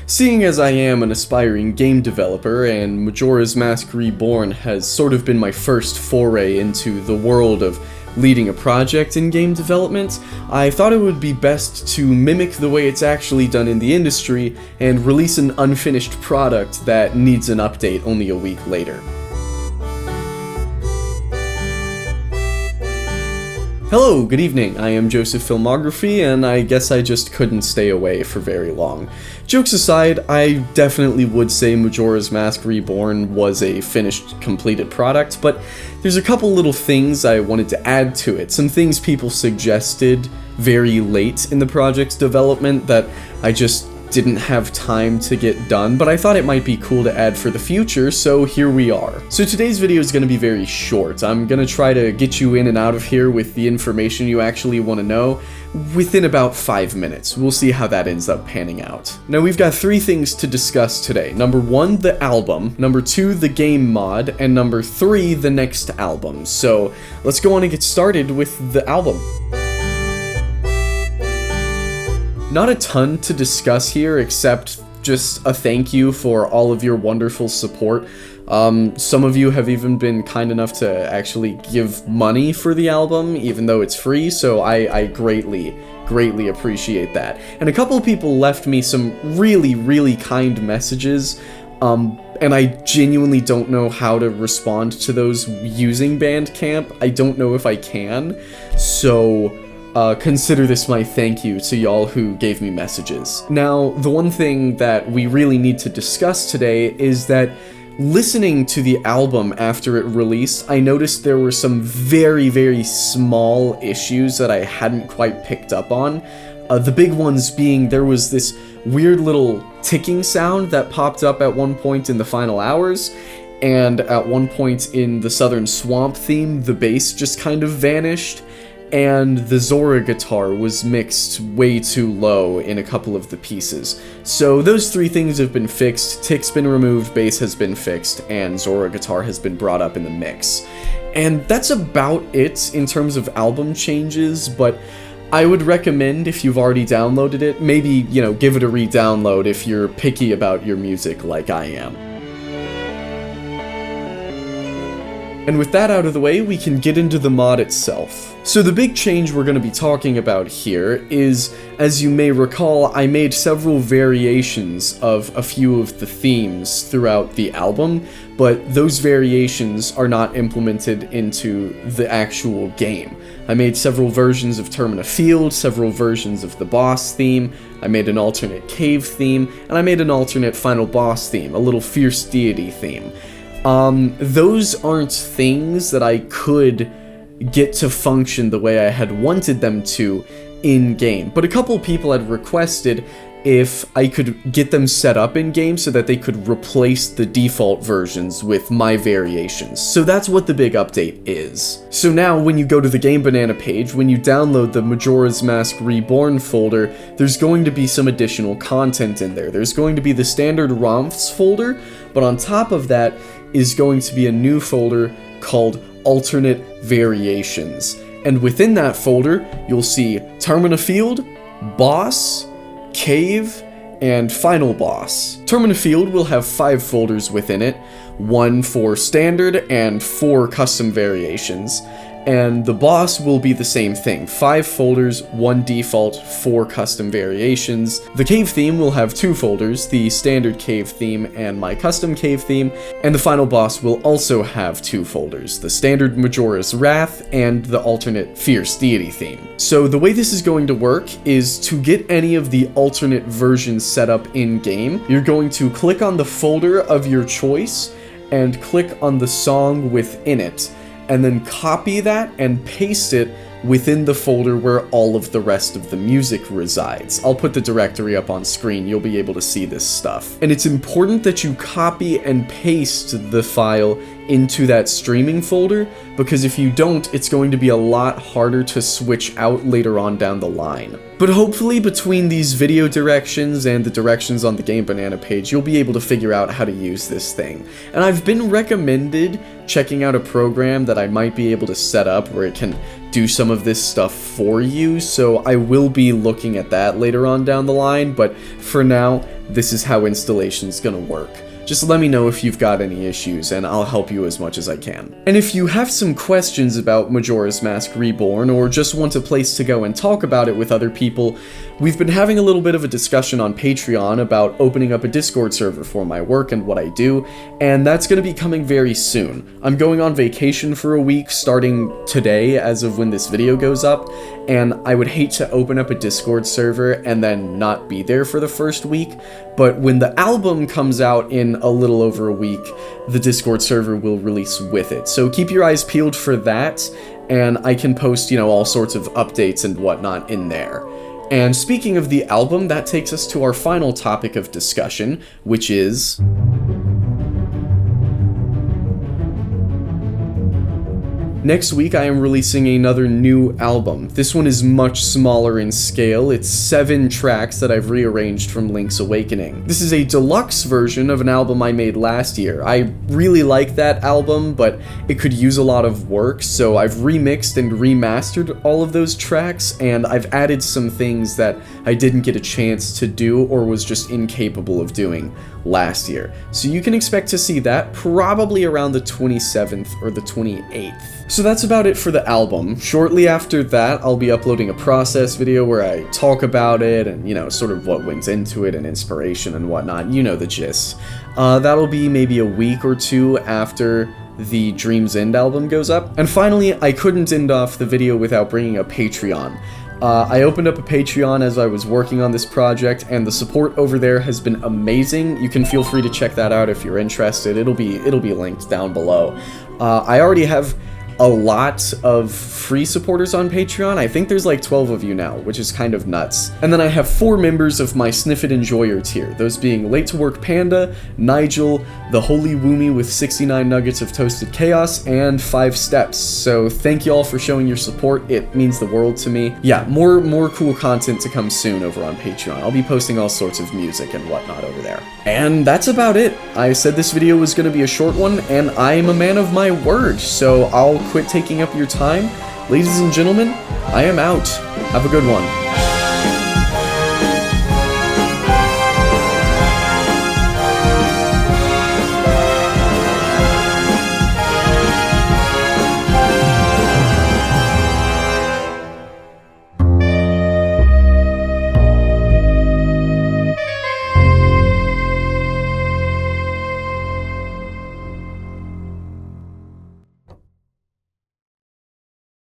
Seeing as I am an aspiring game developer and Majora's Mask Reborn has sort of been my first foray into the world of leading a project in game development, I thought it would be best to mimic the way it's actually done in the industry and release an unfinished product that needs an update only a week later. Hello, good evening, I am Joseph Filmography, and I guess I just couldn't stay away for very long. Jokes aside, I definitely would say Majora's Mask Reborn was a finished, completed product, but there's a couple little things I wanted to add to it, some things people suggested very late in the project's development that I just didn't have time to get done, but I thought it might be cool to add for the future, so here we are. So today's video is going to be very short. I'm going to try to get you in and out of here with the information you actually want to know within about 5 minutes. We'll see how that ends up panning out. Now we've got 3 things to discuss today. Number 1, the album. Number 2, the game mod. And number 3, the next album. So let's go on and get started with the album. Not a ton to discuss here except just a thank you for all of your wonderful support. Some of you have even been kind enough to actually give money for the album, even though it's free, so I greatly appreciate that. And a couple of people left me some really kind messages, and I genuinely don't know how to respond to those using Bandcamp. I don't know if I can, so consider this my thank you to y'all who gave me messages. Now, the one thing that we really need to discuss today is that listening to the album after it released, I noticed there were some very small issues that I hadn't quite picked up on. The big ones being there was this weird little ticking sound that popped up at one point in the final hours, and at one point in the Southern Swamp theme, the bass just kind of vanished. And the Zora guitar was mixed way too low in a couple of the pieces. So those 3 things have been fixed, tick's been removed, bass has been fixed, and Zora guitar has been brought up in the mix. And that's about it in terms of album changes, but I would recommend, if you've already downloaded it, maybe, give it a re-download if you're picky about your music like I am. And with that out of the way, we can get into the mod itself. So the big change we're going to be talking about here is, as you may recall, I made several variations of a few of the themes throughout the album, but those variations are not implemented into the actual game. I made several versions of Termina Field, several versions of the boss theme, I made an alternate cave theme, and I made an alternate final boss theme, a little fierce deity theme. Those aren't things that I could get to function the way I had wanted them to in-game, but a couple people had requested if I could get them set up in-game so that they could replace the default versions with my variations. So that's what the big update is. So now when you go to the Game Banana page, when you download the Majora's Mask Reborn folder, there's going to be some additional content in there. There's going to be the standard ROMs folder, but on top of that is going to be a new folder called Alternate Variations. And within that folder, you'll see Termina Field, Boss, Cave, and Final Boss. Termina Field will have 5 folders within it, 1 for standard and 4 custom variations. And the boss will be the same thing, 5 folders, 1 default, 4 custom variations. The cave theme will have 2 folders, the standard cave theme and my custom cave theme, and the final boss will also have 2 folders, the standard Majora's Wrath and the alternate fierce deity theme. So the way this is going to work is to get any of the alternate versions set up in-game, you're going to click on the folder of your choice and click on the song within it, and then copy that and paste it within the folder where all of the rest of the music resides. I'll put the directory up on screen, you'll be able to see this stuff. And it's important that you copy and paste the file into that streaming folder, because if you don't, it's going to be a lot harder to switch out later on down the line. But hopefully between these video directions and the directions on the Game Banana page, you'll be able to figure out how to use this thing. And I've been recommended checking out a program that I might be able to set up where it can do some of this stuff for you, so I will be looking at that later on down the line, but for now, this is how installation's gonna work. Just let me know if you've got any issues, and I'll help you as much as I can. And if you have some questions about Majora's Mask Reborn, or just want a place to go and talk about it with other people, we've been having a little bit of a discussion on Patreon about opening up a Discord server for my work and what I do, and that's going to be coming very soon. I'm going on vacation for a week starting today as of when this video goes up, and I would hate to open up a Discord server and then not be there for the first week, but when the album comes out in a little over a week, the Discord server will release with it. So keep your eyes peeled for that, and I can post, all sorts of updates and whatnot in there. And speaking of the album, that takes us to our final topic of discussion, which is... Next week, I am releasing another new album. This one is much smaller in scale. It's 7 tracks that I've rearranged from Link's Awakening. This is a deluxe version of an album I made last year. I really like that album, but it could use a lot of work, so I've remixed and remastered all of those tracks, and I've added some things that I didn't get a chance to do or was just incapable of doing last year. So you can expect to see that probably around the 27th or the 28th. So that's about it for the album. Shortly after that, I'll be uploading a process video where I talk about it and, sort of what went into it and inspiration and whatnot. You know the gist. That'll be maybe a week or two after the Dream's End album goes up. And finally, I couldn't end off the video without bringing up Patreon. I opened up a Patreon as I was working on this project, and the support over there has been amazing. You can feel free to check that out if you're interested. It'll be linked down below. I already have a lot of free supporters on Patreon. I think there's like 12 of you now, which is kind of nuts. And then I have 4 members of my Sniff It Enjoyer tier, those being Late to Work Panda, Nigel, the Holy Woomy with 69 nuggets of toasted chaos, and 5 Steps. So thank y'all for showing your support. It means the world to me. Yeah, more cool content to come soon over on Patreon. I'll be posting all sorts of music and whatnot over there. And that's about it. I said this video was gonna be a short one, and I am a man of my word, so I'll quit taking up your time. Ladies and gentlemen, I am out. Have a good one.